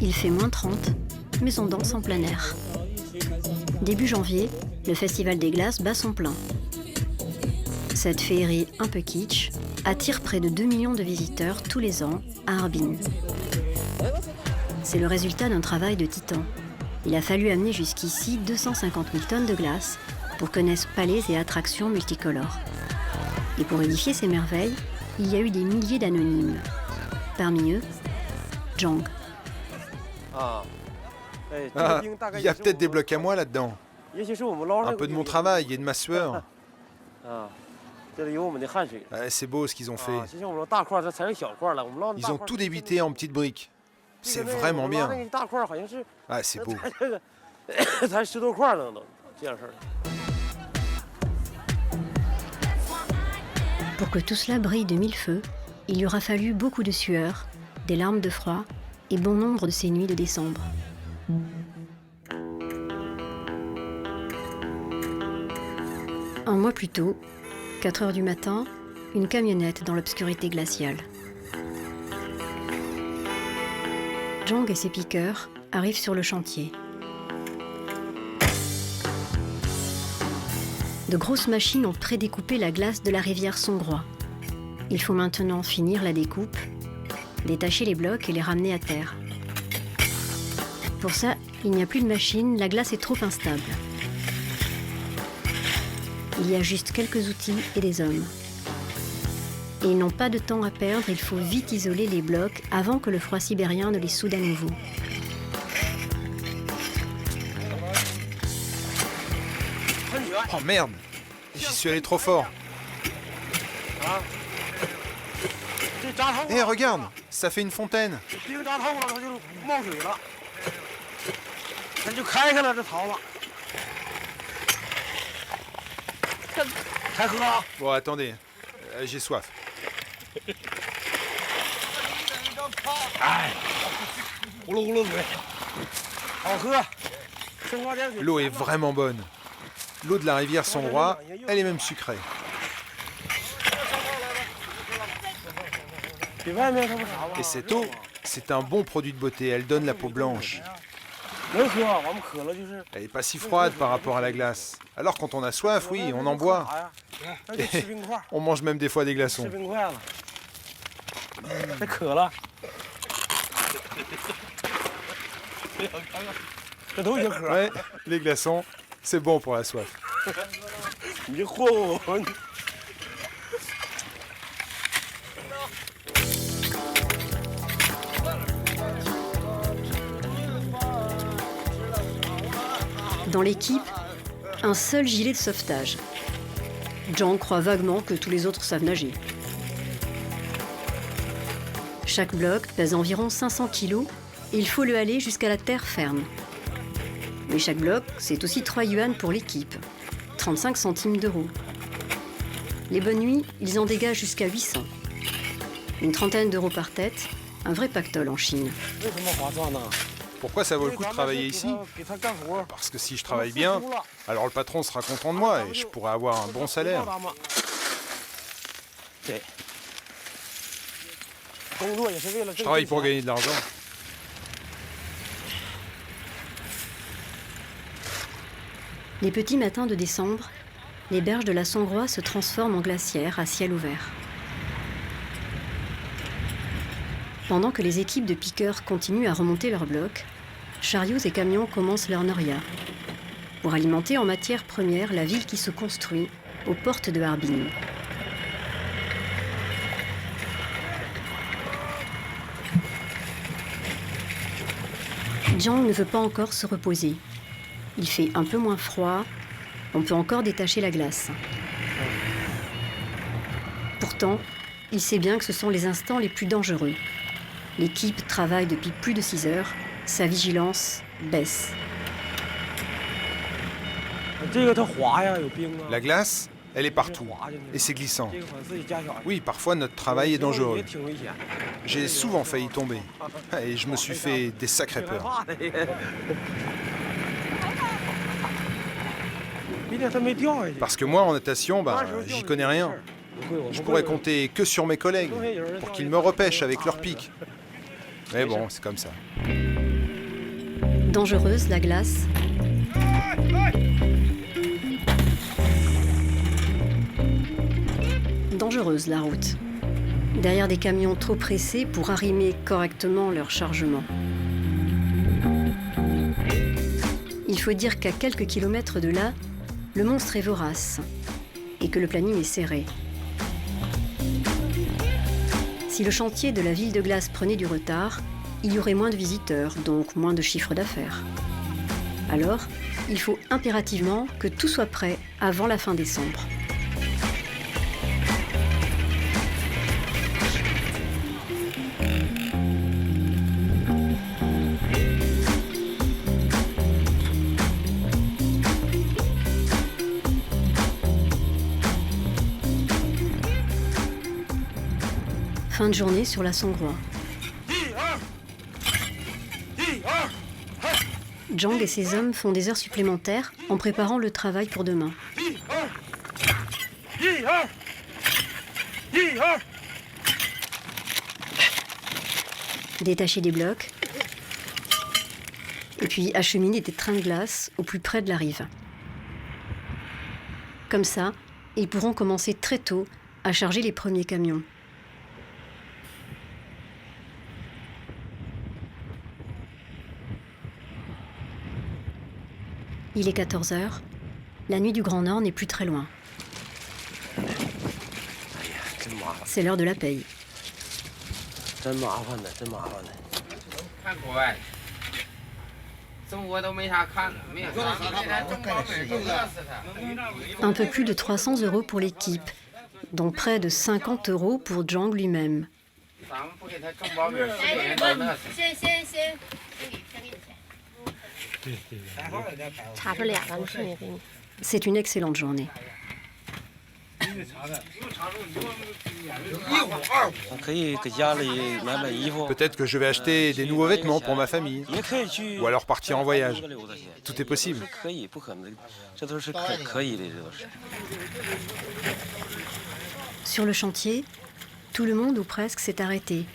Il fait -30, mais on danse en plein air. Début janvier, le Festival des glaces bat son plein. Cette féerie un peu kitsch attire près de 2 millions de visiteurs tous les ans à Harbin. C'est le résultat d'un travail de titan. Il a fallu amener jusqu'ici 250 000 tonnes de glace pour que naissent palais et attractions multicolores. Et pour édifier ces merveilles, il y a eu des milliers d'anonymes. Parmi eux, Zhang. Ah, il y a peut-être des blocs à moi là-dedans. Un peu de mon travail et de ma sueur. C'est beau ce qu'ils ont fait. Ils ont tout débité en petites briques. C'est vraiment bien. Ah, c'est beau. Pour que tout cela brille de mille feux, il lui aura fallu beaucoup de sueur, des larmes de froid et bon nombre de ces nuits de décembre. Un mois plus tôt, 4 heures du matin, une camionnette dans l'obscurité glaciale. Zhang et ses piqueurs arrivent sur le chantier. De grosses machines ont prédécoupé la glace de la rivière Songrois. Il faut maintenant finir la découpe, détacher les blocs et les ramener à terre. Pour ça, il n'y a plus de machine, la glace est trop instable. Il y a juste quelques outils et des hommes. Et ils n'ont pas de temps à perdre, il faut vite isoler les blocs avant que le froid sibérien ne les soude à nouveau. Oh merde! J'y suis allé trop fort. Hé, regarde! Ça fait une fontaine. Bon, attendez. J'ai soif. L'eau est vraiment bonne. L'eau de la rivière Songrois, elle est même sucrée. Et cette eau, c'est un bon produit de beauté. Elle donne la peau blanche. Elle n'est pas si froide par rapport à la glace. Alors quand on a soif, oui, on en boit. Et on mange même des fois des glaçons. Ouais, les glaçons, c'est bon pour la soif. Dans l'équipe, un seul gilet de sauvetage. Zhang croit vaguement que tous les autres savent nager. Chaque bloc pèse environ 500 kilos et il faut le haler jusqu'à la terre ferme. Mais chaque bloc, c'est aussi 3 yuan pour l'équipe, 35 centimes d'euros. Les bonnes nuits, ils en dégagent jusqu'à 800. Une trentaine d'euros par tête, un vrai pactole en Chine. Pourquoi ça vaut le coup de travailler ici? Parce que si je travaille bien, alors le patron sera content de moi et je pourrai avoir un bon salaire. Je travaille pour gagner de l'argent. Les petits matins de décembre, les berges de la Songrois se transforment en glacières à ciel ouvert. Pendant que les équipes de piqueurs continuent à remonter leurs blocs, chariots et camions commencent leur noria pour alimenter en matière première la ville qui se construit aux portes de Harbin. Zhang ne veut pas encore se reposer. Il fait un peu moins froid, on peut encore détacher la glace. Pourtant, il sait bien que ce sont les instants les plus dangereux. L'équipe travaille depuis plus de 6 heures, sa vigilance baisse. La glace, elle est partout et c'est glissant. Oui, parfois notre travail est dangereux. J'ai souvent failli tomber et je me suis fait des sacrées peurs. Parce que moi, en natation, j'y connais rien. Je pourrais compter que sur mes collègues pour qu'ils me repêchent avec leurs pics. Mais bon, c'est comme ça. Dangereuse, la glace. Dangereuse, la route. Derrière des camions trop pressés pour arrimer correctement leur chargement. Il faut dire qu'à quelques kilomètres de là, le monstre est vorace et que le planning est serré. Si le chantier de la ville de glace prenait du retard, il y aurait moins de visiteurs, donc moins de chiffre d'affaires. Alors, il faut impérativement que tout soit prêt avant la fin décembre. Fin de journée sur la Songrois. Zhang et ses hommes font des heures supplémentaires en préparant le travail pour demain. Détacher des blocs, et puis acheminer des trains de glace au plus près de la rive. Comme ça, ils pourront commencer très tôt à charger les premiers camions. Il est 14h. La nuit du Grand Nord n'est plus très loin. C'est l'heure de la paye. Un peu plus de 300 € pour l'équipe, dont près de 50 € pour Zhang lui-même. C'est une excellente journée. Peut-être que je vais acheter des nouveaux vêtements pour ma famille. Ou alors partir en voyage. Tout est possible. Sur le chantier, tout le monde ou presque s'est arrêté.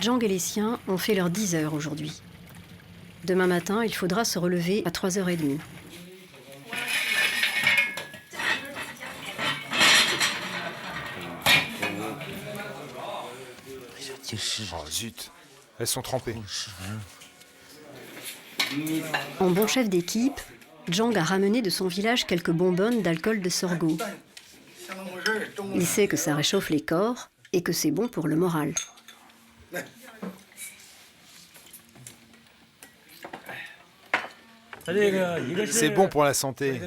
Zhang et les siens ont fait leurs 10 heures aujourd'hui. Demain matin, il faudra se relever à 3h30. Oh zut, elles sont trempées. En bon chef d'équipe, Zhang a ramené de son village quelques bonbonnes d'alcool de sorgho. Il sait que ça réchauffe les corps et que c'est bon pour le moral. C'est bon pour la santé.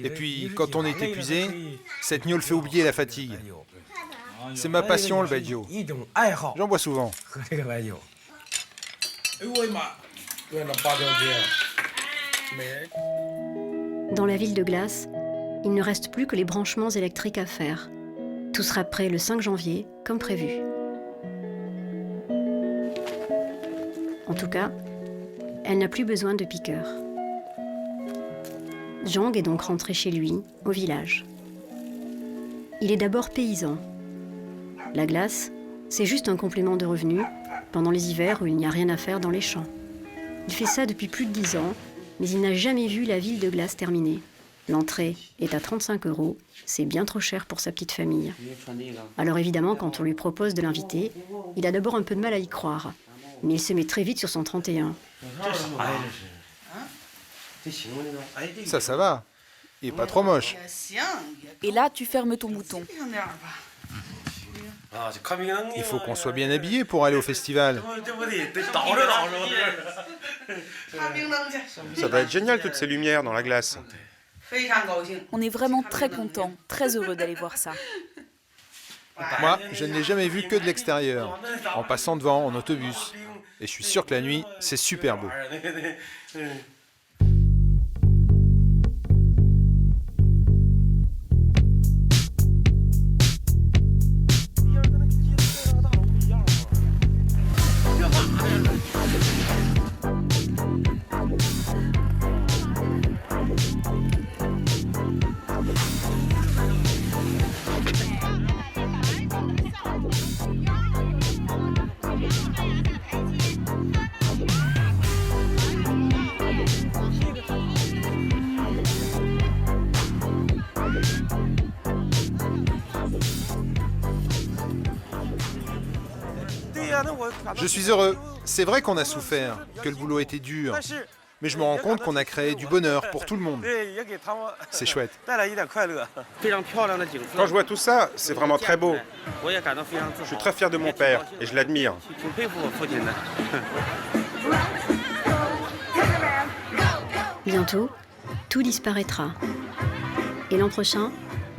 Et puis, quand on est épuisé, cette gnôle fait oublier la fatigue. C'est ma passion, le baijiu. J'en bois souvent. Dans la ville de glace, il ne reste plus que les branchements électriques à faire. Tout sera prêt le 5 janvier, comme prévu. En tout cas, elle n'a plus besoin de piqueur. Zhang est donc rentré chez lui, au village. Il est d'abord paysan. La glace, c'est juste un complément de revenu pendant les hivers où il n'y a rien à faire dans les champs. Il fait ça depuis plus de 10 ans, mais il n'a jamais vu la ville de glace terminée. L'entrée est à 35 €, c'est bien trop cher pour sa petite famille. Alors évidemment, quand on lui propose de l'inviter, il a d'abord un peu de mal à y croire. Mais il se met très vite sur son 31. Ça va. Il est pas trop moche. Et là, tu fermes ton bouton. Il faut qu'on soit bien habillé pour aller au festival. Ça va être génial, toutes ces lumières dans la glace. On est vraiment très contents, très heureux d'aller voir ça. Moi, je ne l'ai jamais vu que de l'extérieur, en passant devant en autobus. Et je suis sûr que la nuit, c'est super beau. Je suis heureux. C'est vrai qu'on a souffert, que le boulot était dur. Mais je me rends compte qu'on a créé du bonheur pour tout le monde. C'est chouette. Quand je vois tout ça, c'est vraiment très beau. Je suis très fier de mon père et je l'admire. Bientôt, tout disparaîtra. Et l'an prochain,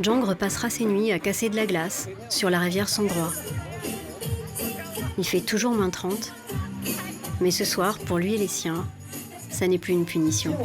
Zhang repassera ses nuits à casser de la glace sur la rivière Songhua. Il fait toujours moins 30, mais ce soir, pour lui et les siens, ça n'est plus une punition.